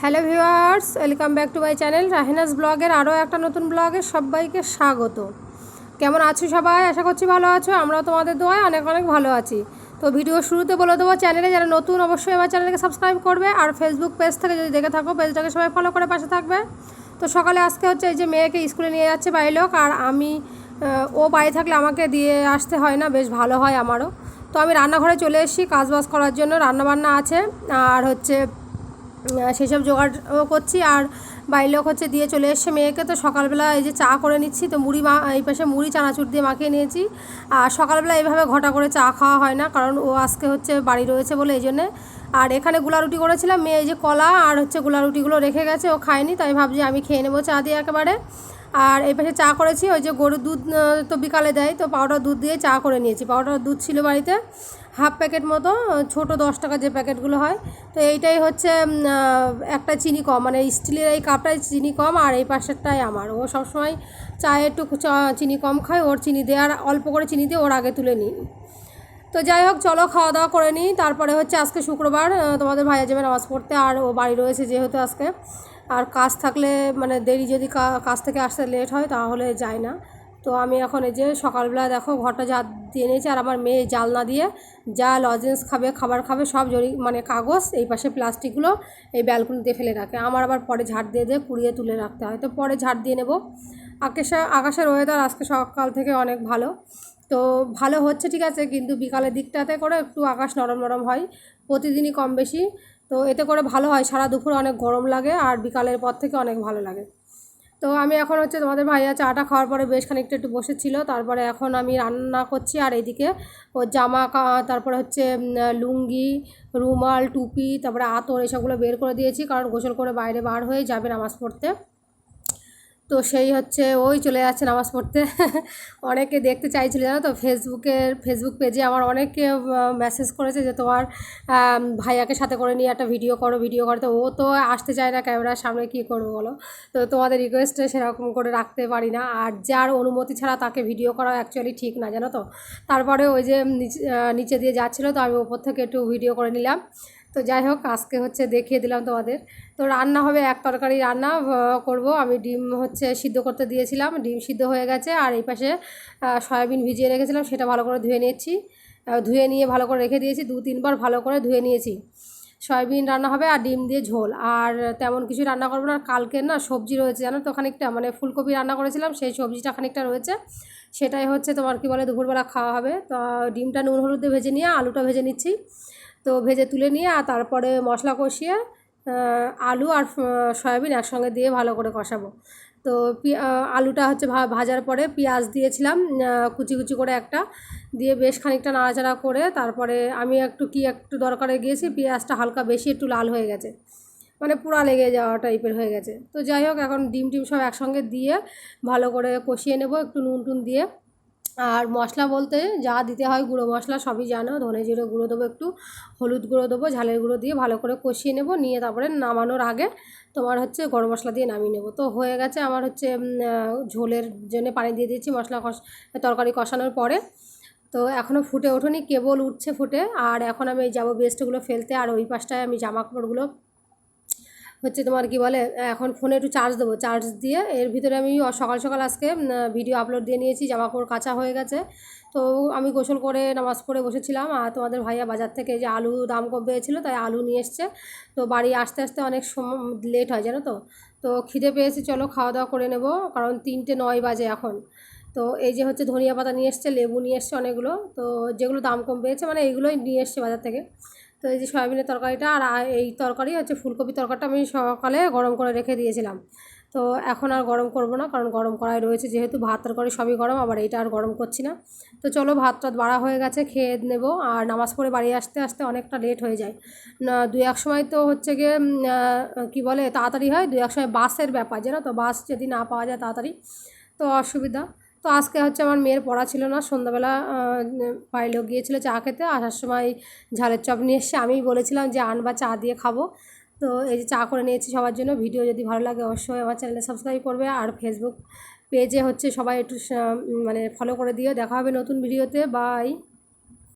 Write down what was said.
Hello viewers, welcome back to my channel Rahina's ব্লগের আরও একটা নতুন ব্লগে সবাইকে স্বাগত। কেমন আছো সবাই? আশা করছি ভালো আছো। আমরাও তোমাদের দোয়ায় অনেক অনেক ভালো আছি। তো ভিডিও শুরুতে বলে দেবো, চ্যানেলে যারা নতুন অবশ্যই আমার চ্যানেলকে সাবস্ক্রাইব করবে, আর ফেসবুক পেজ থেকে যদি দেখে থাকো পেজটাকে সবাই ফলো করে পাশে থাকবে। তো সকালে আজকে হচ্ছে এই যে মেয়েকে স্কুলে নিয়ে যাচ্ছে বাড়ির লোক, আর আমি ও বাড়ি থাকলে আমাকে দিয়ে আসতে হয় না, বেশ ভালো হয় আমারও। তো আমি রান্নাঘরে চলে এসেছি কাজবাজ করার জন্য, রান্নাবান্না আছে আর হচ্ছে সেসব জোগাড় করছি। আর বাড়ির লোক হচ্ছে দিয়ে চলে এসছে মেয়েকে। তো সকালবেলা এই যে চা করে নিচ্ছি, তো এই পাশে মুড়ি চানাচুর দিয়ে মাখিয়ে নিয়েছি। আর সকালবেলা এইভাবে ঘটা করে চা খাওয়া হয় না, কারণ ও আজকে হচ্ছে বাড়ি রয়েছে বলে এই জন্যে। আর এখানে গুলা রুটি করেছিলাম, মেয়ে এই যে কলা আর হচ্ছে গুলা রুটিগুলো রেখে গেছে, ও খায়নি, তাই ভাবছি আমি খেয়ে নেবো চা দিয়ে একেবারে। আর এই পাশে চা করেছি, ওই যে গরুর দুধ তো বিকালে দেয়, তো পাউডার দুধ দিয়ে চা করে নিয়েছি। পাউডার দুধ ছিল বাড়িতে হাফ প্যাকেট মতো, ছোটো 10 টাকা যে প্যাকেটগুলো হয়। তো এইটাই হচ্ছে একটা চিনি কম, মানে স্টিলের এই কাপটায় চিনি কম, আর এই পাশেরটাই আমার। ও সবসময় চায়ে একটু চিনি কম খায়, ওর চিনি দেওয়ার অল্প করে চিনি দিয়ে ওর আগে তুলে নিই। তো যাই হোক, চলো খাওয়া দাওয়া করে নিই। তারপরে হচ্ছে আজকে শুক্রবার, তোমাদের ভাইয়া যাবে নামাজ পড়তে, আর ও বাড়ি রয়েছে যেহেতু আজকে। আর কাজ থাকলে মানে দেরি, যদি কাজ থেকে আসতে লেট হয় তাহলে যায় না। তো আমি এখন এই যে সকালবেলা দেখো ঘরটা ঝাড় দিয়ে নিয়েছি, আর আমার মেয়ে জালনা দিয়ে যা লজেন্স খাবে, খাবার খাবে, সব মানে কাগজ এই পাশে প্লাস্টিকগুলো এই ব্যালকনিতে ফেলে রাখে। আমার আবার পরে ঝাড় দিয়ে কুড়িয়ে তুলে রাখতে হয়, তো পরে ঝাড় দিয়ে নেব। আকাশের ওয়েদার আজকে সকাল থেকে অনেক ভালো। তো ভালো হচ্ছে ঠিক আছে, কিন্তু বিকালের দিকটাতে করে একটু আকাশ নরম নরম হয় প্রতিদিনই কম বেশি। তো এতে করে ভালো হয়, সারা দুপুরে অনেক গরম লাগে আর বিকালের পর থেকে অনেক ভালো লাগে। তো আমি এখন হচ্ছে তোমাদের ভাইয়া চাটা খাওয়ার পরে বেশ খানিকটা একটু বসেছিল, তারপরে এখন আমি রান্না করছি। আর এইদিকে ও তারপরে হচ্ছে লুঙ্গি, রুমাল, টুপি, তারপরে আতর এসবগুলো বের করে দিয়েছি, কারণ গোসল করে বাইরে বার হয়ে যাবে নামাজ পড়তে। তো সেই হচ্ছে ওই চলে যাচ্ছে নামাজ পড়তে। অনেকে দেখতে চাইছিল জানো তো, ফেসবুক পেজে আমার অনেকে মেসেজ করেছে যে তোমার ভাইয়াকে সাথে করে নিয়ে একটা ভিডিও করো। তো ও তো আসতে চায় না ক্যামেরার সামনে, কী করবো বলো। তো তোমাদের রিকোয়েস্টে সেরকম করে রাখতে পারি না, আর যার অনুমতি ছাড়া তাকে ভিডিও করা অ্যাকচুয়ালি ঠিক না জানো তো। তারপরে ওই যে নিচে দিয়ে যাচ্ছিলো, তো আমি ওপর থেকে একটু ভিডিও করে নিলাম। তো যাই হোক, আজকে হচ্ছে দেখিয়ে দিলাম তোমাদের। তো রান্না হবে, এক তরকারি রান্না করব আমি। ডিম হচ্ছে সিদ্ধ করতে দিয়েছিলাম, ডিম সিদ্ধ হয়ে গেছে। আর এই পাশে সয়াবিন ভিজিয়ে রেখেছিলাম, সেটা ভালো করে ধুয়ে নিয়েছি। ধুয়ে নিয়ে ভালো করে রেখে দিয়েছি, 2-3 বার ভালো করে ধুয়ে নিয়েছি। সয়াবিন রান্না হবে আর ডিম দিয়ে ঝোল, আর তেমন কিছু রান্না করবো না। আর কালকের না সবজি রয়েছে জানো তো খানিকটা, মানে ফুলকপি রান্না করেছিলাম, সেই সবজিটা খানিকটা রয়েছে, সেটাই হচ্ছে তোমার কি বলে দুপুরবেলা খাওয়া হবে। তো ডিমটা নুন হলুদ দিয়ে ভেজে নিয়ে আলুটা ভেজে নিচ্ছি। তো ভেজে তুলে নিয়ে আর তারপরে মশলা কষিয়ে আলু আর সয়াবিন একসঙ্গে দিয়ে ভালো করে কষাবো। তো আলুটা হচ্ছে ভাজার পরে পেঁয়াজ দিয়েছিলাম কুচি কুচি করে একটা, দিয়ে বেশ খানিকটা নাড়াচাড়া করে তারপরে আমি একটু দরকারে গিয়েছি, পেঁয়াজটা হালকা বেশি একটু লাল হয়ে গেছে, মানে পুরা লেগে যাওয়া টাইপের হয়ে গেছে। তো যাই হোক, এখন ডিম সব একসঙ্গে দিয়ে ভালো করে কষিয়ে নেব একটু নুন টুন দিয়ে। আর মশলা বলতে যা দিতে হয় গুঁড়ো মশলা সবই জানো, ধনে জিরে গুঁড়ো দেবো, একটু হলুদ গুঁড়ো দেবো, ঝালের গুঁড়ো দিয়ে ভালো করে কষিয়ে নেব, নিয়ে তারপরে নামানোর আগে তোমার হচ্ছে গরম মশলা দিয়ে নামিয়ে নেব। তো হয়ে গেছে আমার হচ্ছে ঝোলের জন্য পানি দিয়ে দিয়েছি তরকারি কষানোর পরে। তো এখনও ফুটে ওঠেনি, কেবল উঠছে ফুটে। আর এখন আমি যাবো বেস্টগুলো ফেলতে, আর ওই পাশটায় আমি জামা কাপড়গুলো হচ্ছে তোমার কি বলে এখন ফোনে একটু চার্জ দেবো, চার্জ দিয়ে এর ভিতরে আমি সকাল সকাল আজকে ভিডিও আপলোড দিয়ে নিয়েছি, জামা কাপড় কাচা হয়ে গেছে। তো আমি গোসল করে নামাজ পড়ে বসেছিলাম, আর তোমাদের ভাইয়া বাজার থেকে যে আলু দাম কম পেয়েছিলো তাই আলু নিয়ে এসছে। তো বাড়ি আসতে আসতে অনেক সময় লেট হয় জানো তো। তো খিদে পেয়েছি, চলো খাওয়া দাওয়া করে নেব, কারণ 3টে 9 বাজে এখন। তো এই যে হচ্ছে ধনিয়া পাতা নিয়ে এসছে, লেবু নিয়ে এসছে অনেকগুলো, তো যেগুলো দাম কম পেয়েছে মানে এইগুলোই নিয়ে এসছে বাজার থেকে। তো এই যে সয়াবিনের তরকারিটা, আর এই তরকারি হচ্ছে ফুলকপি তরকারিটা আমি সকালে গরম করে রেখে দিয়েছিলাম। তো এখন আর গরম করব না, কারণ গরম করাই রয়েছে, যেহেতু ভাত তরকারি সবই গরম, আবার এইটা আর গরম করছি না। তো চলো, ভাত টাত বাড়া হয়ে গেছে, খেয়ে নেব। আর নামাজ পড়ে বাড়ি আসতে আসতে অনেকটা লেট হয়ে যায় না, 2-1 সময় তো হচ্ছে গিয়ে কী বলে তাড়াতাড়ি হয়, 2-1 সময় বাসের ব্যাপার জানো তো, বাস যদি না পাওয়া যায় তাড়াতাড়ি তো অসুবিধা। তো আজকে হচ্ছে আমার মেয়ের পড়া ছিল না, সন্ধ্যাবেলা বাড়ির লোক গিয়েছিলো চা খেতে, আসার সময় ঝালের চপ নিয়ে এসছে, আমিই বলেছিলাম যে আনবা, চা দিয়ে খাবো। তো এই যে চা করে নিয়েছি সবার জন্য। ভিডিও যদি ভালো লাগে অবশ্যই আমার চ্যানেলে সাবস্ক্রাইব করবে, আর ফেসবুক পেজে হচ্ছে সবাই একটু মানে ফলো করে দিও। দেখা হবে নতুন ভিডিওতে, বাই।